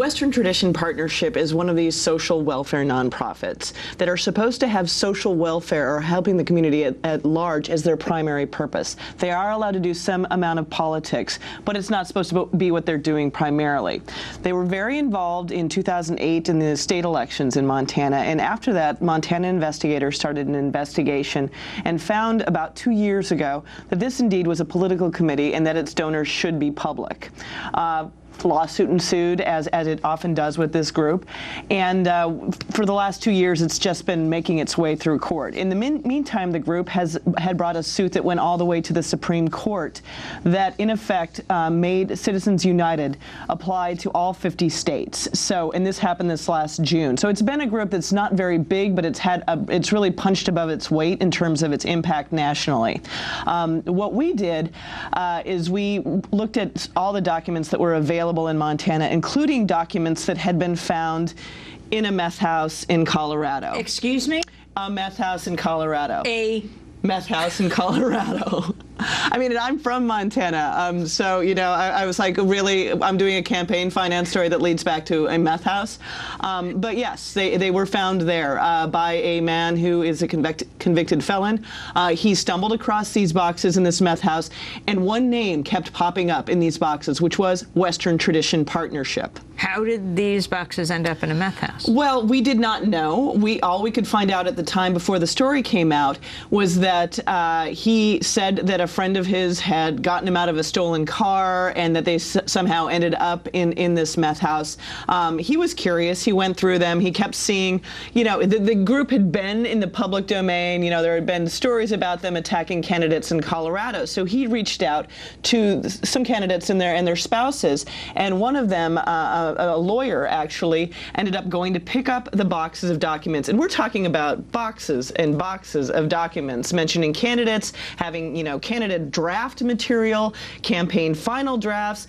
Western Tradition Partnership is one of these social welfare nonprofits that are supposed to have social welfare or helping the community at large as their primary purpose. They are allowed to do some amount of politics, but it's not supposed to be what they're doing primarily. They were very involved in 2008 in the state elections in Montana, and after that, Montana investigators started an investigation and found about 2 years ago that this indeed was a political committee and that its donors should be public. Lawsuit ensued, as it often does with this group, and for the last 2 years it's just been making its way through court. In the meantime, the group had brought a suit that went all the way to the Supreme Court that in effect made Citizens United apply to all 50 states. So, and this happened this last June. So it's been a group that's not very big, but it's really punched above its weight in terms of its impact nationally. What we did is we looked at all the documents that were available in Montana, including documents that had been found in a meth house in Colorado. Excuse me? A meth house in Colorado. A meth house in Colorado. I mean, I'm from Montana, so, you know, I was like, really, I'm doing a campaign finance story that leads back to a meth house. But yes, they were found there by a man who is a convicted felon. He stumbled across these boxes in this meth house, and one name kept popping up in these boxes, which was Western Tradition Partnership. How did these boxes end up in a meth house? Well, we did not know. All we could find out at the time before the story came out was that he said that a friend of his had gotten him out of a stolen car and that they somehow ended up in this meth house. He was curious. He went through them. He kept seeing, you know, the group had been in the public domain. You know, there had been stories about them attacking candidates in Colorado. So he reached out to some candidates and their spouses, and one of them, a lawyer actually, ended up going to pick up the boxes of documents. And we're talking about boxes and boxes of documents mentioning candidates, having, you know, candidate draft material, campaign final drafts,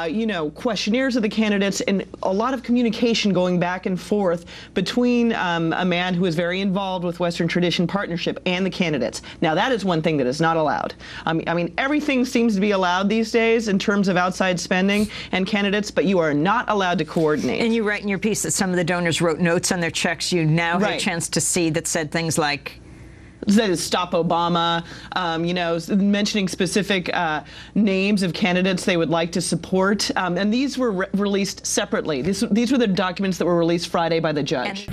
you know, questionnaires of the candidates, and a lot of communication going back and forth between a man who is very involved with Western Tradition Partnership and the candidates. Now, that is one thing that is not allowed. I mean, everything seems to be allowed these days in terms of outside spending and candidates, but you are not allowed to coordinate. And you write in your piece that some of the donors wrote notes on their checks you now had a chance to see that said things like, that is Stop Obama, you know, mentioning specific names of candidates they would like to support. And these were released separately. These were the documents that were released Friday by the judge.